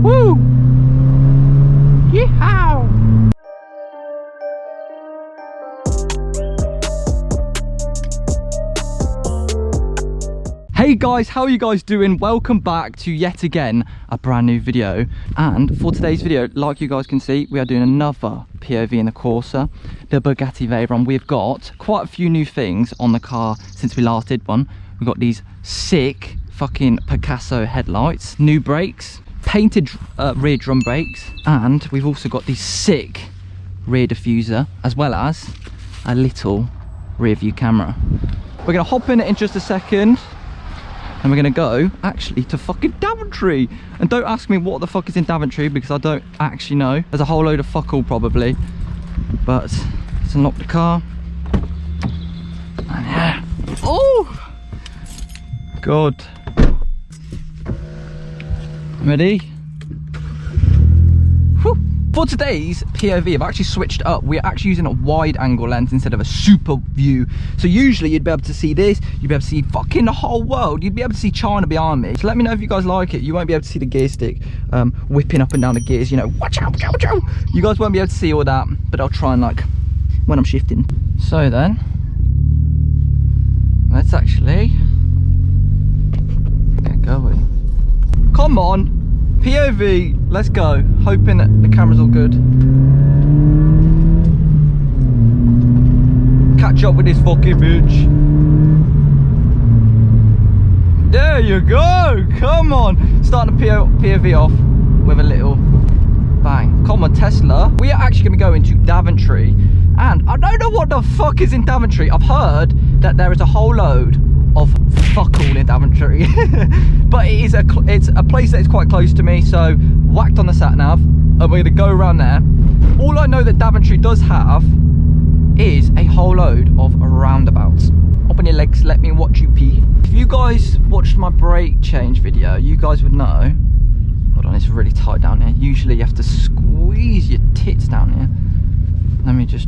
Woo! Yeehaw! Hey guys, how are you guys doing? Welcome back to yet again a brand new video. And for today's video, like you guys can see, we are doing another POV in the Corsa, the Bugatti Veyron. We've got quite a few new things on the car since we last did one. We've got these sick fucking Picasso headlights, new brakes, painted rear drum brakes, and we've also got these sick rear diffuser as well as a little rear view camera. We're gonna hop in just a second. And we're gonna go actually to fucking Daventry. And don't ask me what the fuck is in Daventry because I don't actually know. There's a whole load of fuck all probably. But let's unlock the car. And yeah. Oh! God. Ready? Whew. For today's POV, I've actually switched up. We're actually using a wide angle lens instead of a super view. So usually you'd be able to see this, you'd be able to see fucking the whole world. You'd be able to see China behind me. So let me know if you guys like it. You won't be able to see the gear stick whipping up and down the gears, you know, watch out, watch out, watch out. You guys won't be able to see all that, but I'll try and like, when I'm shifting. So then, let's actually get going. Come on. POV, let's go. Hoping that the camera's all good. Catch up with this fucking bitch. There you go. Come on. Starting the POV off with a little bang. Come on, Tesla. We are actually going to go into Daventry. And I don't know what the fuck is in Daventry. I've heard that there is a whole load of fuck all in Daventry. But it's a place that is quite close to me, so whacked on the sat nav and we're gonna go around there. All I know that Daventry does have is a whole load of roundabouts. Open your legs, let me watch you pee. If you guys watched my brake change video, you guys would know, hold on, it's really tight down here. Usually you have to squeeze your tits down here. Let me just,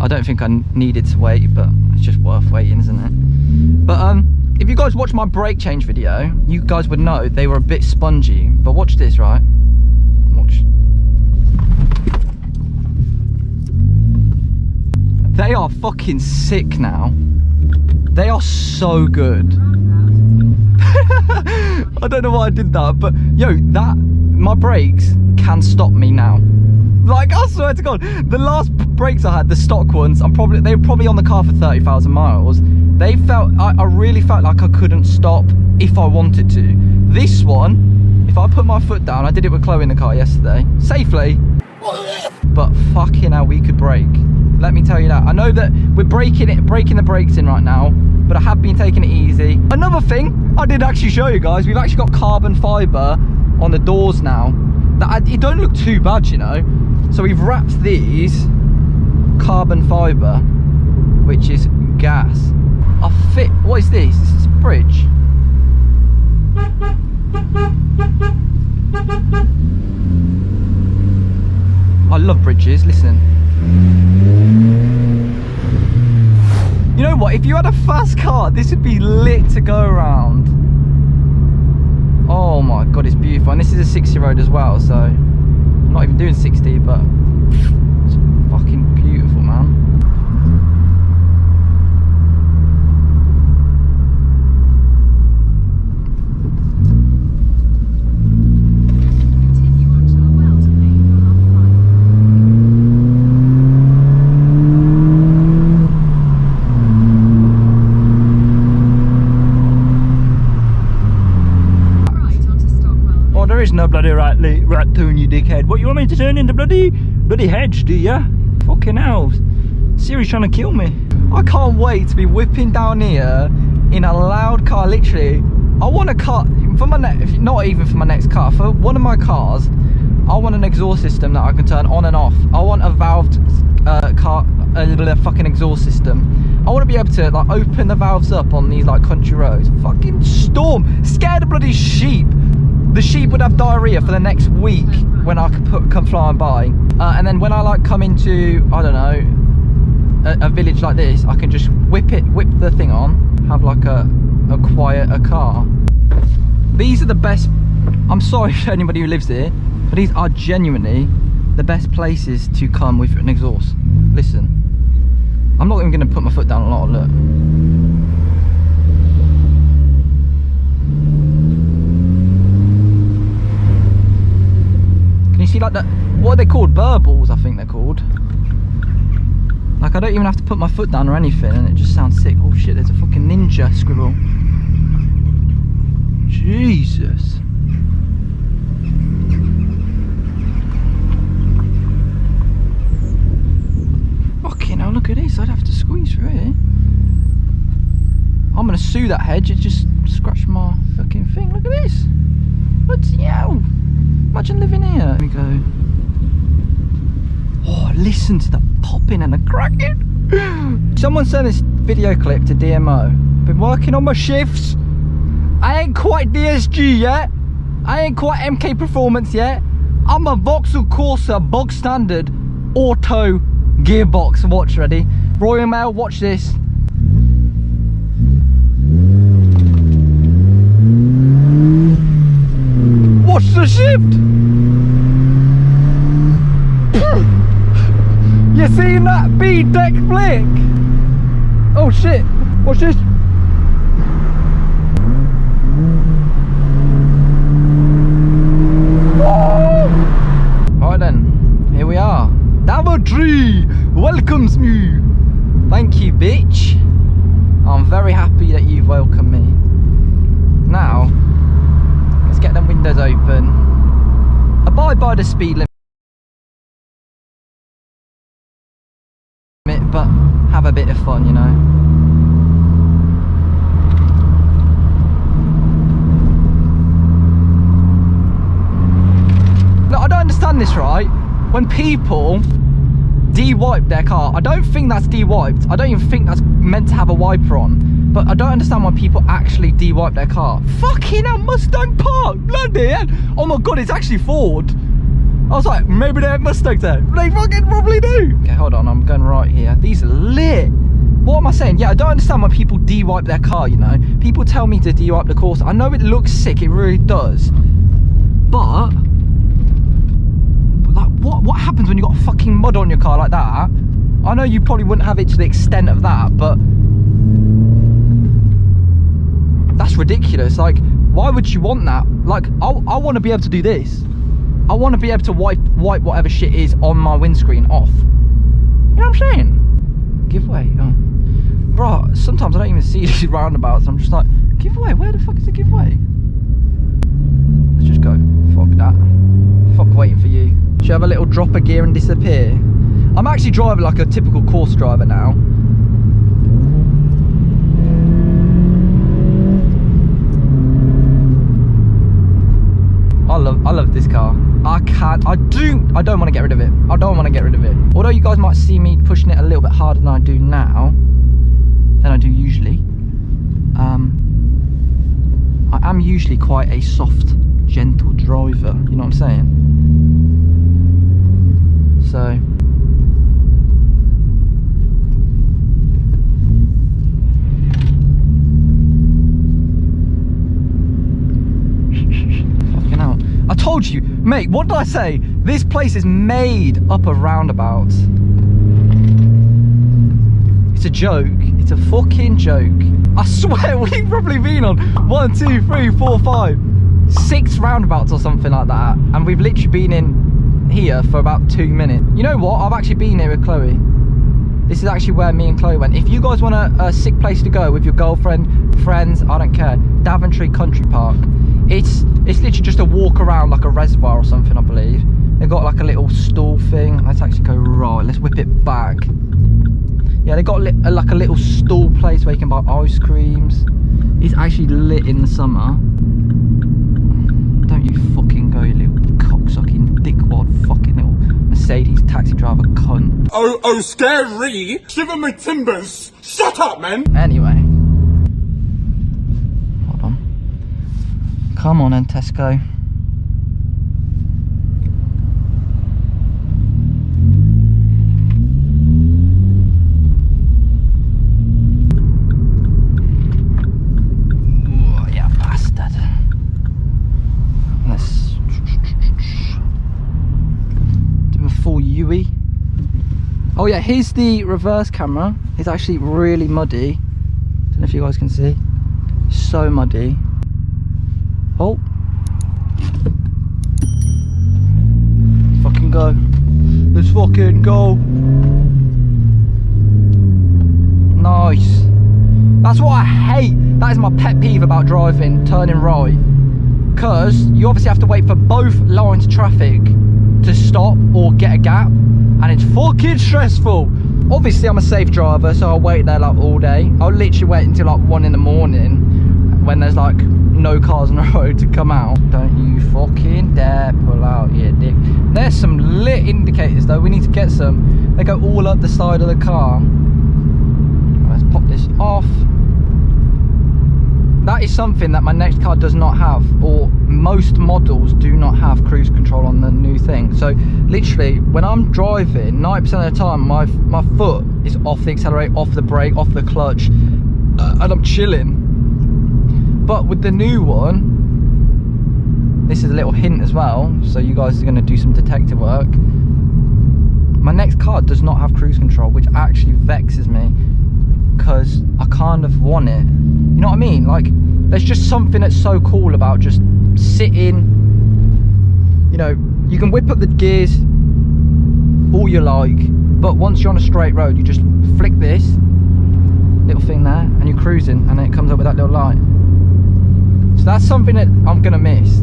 I don't think I needed to wait, but it's just worth waiting, isn't it? But if you guys watch my brake change video, you guys would know they were a bit spongy. But watch this, right? Watch. They are fucking sick now. They are so good. I don't know why I did that, but yo, my brakes can stop me now. Like, I swear to God, the last brakes I had, the stock ones, they were probably on the car for 30,000 miles. They felt, I really felt like I couldn't stop if I wanted to. This one, if I put my foot down, I did it with Chloe in the car yesterday, safely, but fucking hell, we could brake. Let me tell you that. I know that we're breaking the brakes in right now, but I have been taking it easy. Another thing, I did actually show you guys, we've actually got carbon fibre on the doors now. It don't look too bad, you know. So we've wrapped these carbon fibre, which is gas. What is this? This is a bridge. I love bridges, listen. You know what, if you had a fast car, this would be lit to go around. Oh my God, it's beautiful. And this is a 60 road as well, so I'm not even doing 60, but it's fucking beautiful, man. There is no bloody right turn, you dickhead. What, you want me to turn into bloody hedge, do ya? Fucking hell. Siri's trying to kill me. I can't wait to be whipping down here in a loud car, literally. I want a car, for my not even for my next car, for one of my cars, I want an exhaust system that I can turn on and off. I want a valved fucking exhaust system. I want to be able to like open the valves up on these like country roads. Fucking storm, scare the bloody sheep. The sheep would have diarrhea for the next week when I could come flying by. And then when I like come into, I don't know, a village like this, I can just whip the thing on, have like a quieter car. These are the best, I'm sorry for anybody who lives here, but these are genuinely the best places to come with an exhaust. Listen, I'm not even going to put my foot down a lot, look. Can you see like that, what are they called? Burr balls, I think they're called. Like I don't even have to put my foot down or anything and it just sounds sick. Oh shit, there's a fucking ninja squirrel. Jesus. Fucking hell, look at this. I'd have to squeeze through it. I'm gonna sue that hedge. It just scratched my fucking thing. Look at this. Bloody hell. Imagine living here. There we go. Oh, listen to the popping and the cracking. Someone sent this video clip to DMO. Been working on my shifts. I ain't quite DSG yet. I ain't quite MK Performance yet. I'm a Vauxhall Corsa bog standard auto gearbox. Watch, ready? Royal Mail, watch this. Watch the shift. You seen that B-deck flick? Oh shit, watch this. Alright then, here we are. DAVENTRY welcomes me. Thank you, bitch. I'm very happy that you've welcomed me. Now, let's get them windows open. Abide by the speed limit, but have a bit of fun, you know. Look, I don't understand this, right? When people de-wipe their car, I don't think that's de-wiped. I don't even think that's meant to have a wiper on. But I don't understand why people actually de-wipe their car. Fucking hell, Mustang Park! Bloody hell! Oh my god, it's actually Ford. I was like, maybe they have Mustangs there. They fucking probably do. Okay, hold on, I'm going right here. These are lit. What am I saying? Yeah, I don't understand why people de-wipe their car, you know. People tell me to de-wipe the Corsa. I know it looks sick, it really does. But like, what happens when you got fucking mud on your car like that? I know you probably wouldn't have it to the extent of that, but that's ridiculous. Like, why would you want that? Like, I want to be able to do this. I want to be able to wipe whatever shit is on my windscreen off. You know what I'm saying? Giveaway. Oh. Bro, sometimes I don't even see these roundabouts. I'm just like, giveaway? Where the fuck is the giveaway? Let's just go. Fuck that. Fuck waiting for you. Should I have a little drop of gear and disappear? I'm actually driving like a typical course driver now. I love this car. I don't want to get rid of it. I don't want to get rid of it. Although you guys might see me pushing it a little bit harder than I do now, than I do usually. I am usually quite a soft, gentle driver. You know what I'm saying? So. I told you, mate, what did I say? This place is made up of roundabouts. It's a joke. It's a fucking joke. I swear we've probably been on 1, 2, 3, 4, 5, 6 roundabouts or something like that. And we've literally been in here for about 2 minutes. You know what? I've actually been here with Chloe. This is actually where me and Chloe went. If you guys want a sick place to go with your girlfriend, friends, I don't care. Daventry Country Park. It's literally just a walk around like a reservoir or something, I believe. They've got like a little stall thing. Let's actually go right. Let's whip it back. Yeah, they got like a little stall place where you can buy ice creams. It's actually lit in the summer. Don't you fucking go, you little cocksucking dickwad fucking little Mercedes taxi driver cunt. Oh, scary! Shiver my timbers! Shut up, man! Anyway. Hold on. Come on then, Tesco. Ooh, yeah, bastard. Oh yeah, here's the reverse camera. It's actually really muddy. Don't know if you guys can see. So muddy. Oh. Let's fucking go. Let's fucking go. Nice. That's what I hate. That is my pet peeve about driving, turning right. Because you obviously have to wait for both lines of traffic to stop or get a gap. And it's fucking stressful. Obviously I'm a safe driver, so I'll wait there like all day. I'll literally wait until like 1 in the morning when there's like no cars on the road to come out. Don't you fucking dare pull out, you dick. There's some lit indicators though, we need to get some. They go all up the side of the car. Let's pop this off. That is something that my next car does not have, or most models do not have cruise control on the new thing. So literally when I'm driving, 90% of the time my foot is off the accelerator, off the brake, off the clutch, and I'm chilling. But with the new one, this is a little hint as well, so you guys are going to do some detective work. My next car does not have cruise control, which actually vexes me, because I kind of want it. You know what I mean? Like, there's just something that's so cool about just sitting. You know, you can whip up the gears all you like, but once you're on a straight road, you just flick this little thing there and you're cruising, and then it comes up with that little light. So that's something that I'm gonna miss,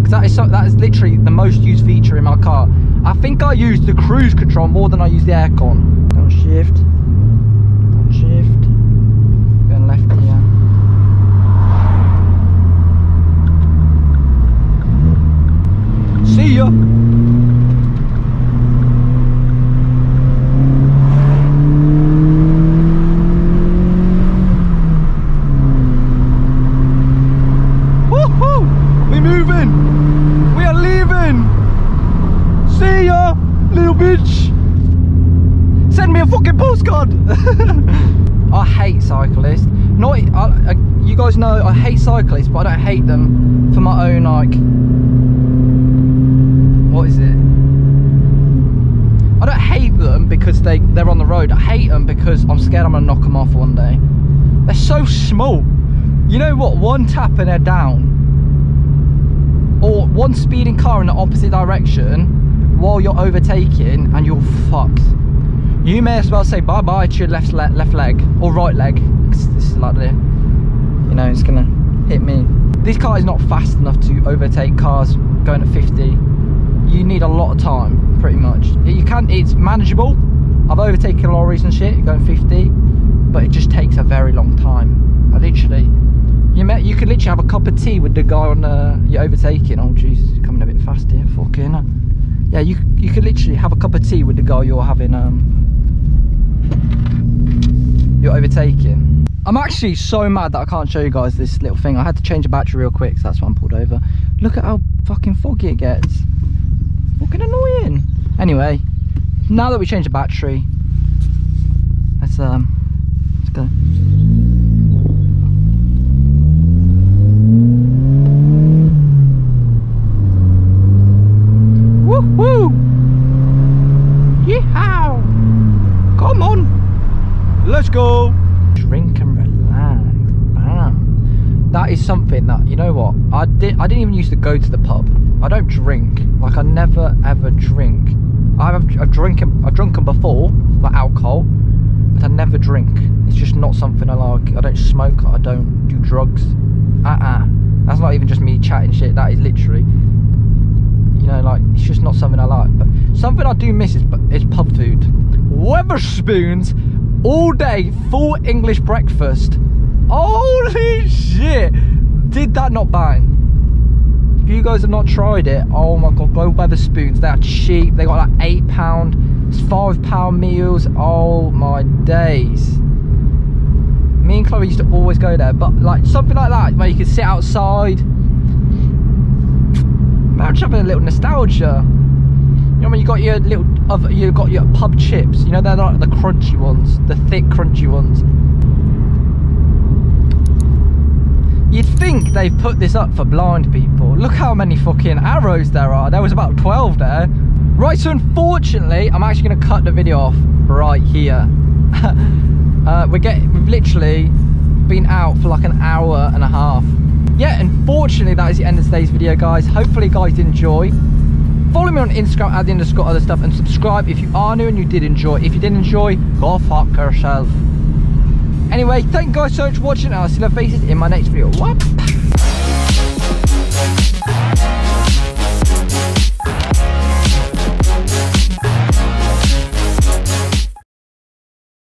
because that is literally the most used feature in my car. I think I use the cruise control more than I use the aircon. Don't shift. Don't shift. Going left here. See ya. Woohoo! We're moving. We are leaving. See ya, little bitch. Send me a fucking postcard. I hate cyclists. You guys know I hate cyclists, but I don't hate them for my own, like, what is it? I don't hate them because they're on the road. I hate them because I'm scared I'm gonna knock them off one day. They're so small. You know what? One tap and they're down, or one speeding car in the opposite direction while you're overtaking, and you're fucked. You may as well say bye bye to your left leg or right leg, because this is like the, you know, it's gonna hit me. This car is not fast enough to overtake cars going at 50. You need a lot of time, pretty much. You can, it's manageable. I've overtaken lorries and shit going 50, but it just takes a very long time. I literally, you could literally have a cup of tea with the guy on you're overtaking. Oh Jesus, you're coming a bit fast here, fucking. Yeah, you could literally have a cup of tea with the guy you're having you're overtaking. I'm actually so mad that I can't show you guys this little thing. I had to change the battery real quick, so that's why I'm pulled over. Look at how fucking foggy it gets. Fucking annoying. Anyway, now that we changed the battery, let's go. Woohoo! Yeehaw! Come on, let's go. Drink and relax. Bam. That is something that, you know what? I didn't even used to go to the pub. I don't drink. Like, I never ever drink. I've drunken before, like alcohol, but I never drink. It's just not something I like. I don't smoke. I don't do drugs. That's not even just me chatting shit. That is literally, you know, like, it's just not something I like. But something I do miss is pub food. Weatherspoons all day, full English breakfast. Holy shit! Did that not bang? If you guys have not tried it, oh my god, go Weatherspoons. They are cheap. They got like £8, it's £5 meals. Oh my days. Me and Chloe used to always go there, but like something like that where you could sit outside. I'm just having a little nostalgia. You know when you got your you got your pub chips. You know, they're like the crunchy ones, the thick crunchy ones. You'd think they've put this up for blind people. Look how many fucking arrows there are. There was about 12 there. Right, so unfortunately, I'm actually going to cut the video off right here. We've literally been out for like an hour and a half. Yeah, unfortunately that is the end of today's video, guys. Hopefully you guys did enjoy. Follow me on Instagram at @_otherstuff and subscribe if you are new and you did enjoy. If you didn't enjoy, go fuck yourself. Anyway, thank you guys so much for watching, and I'll see your faces in my next video. What?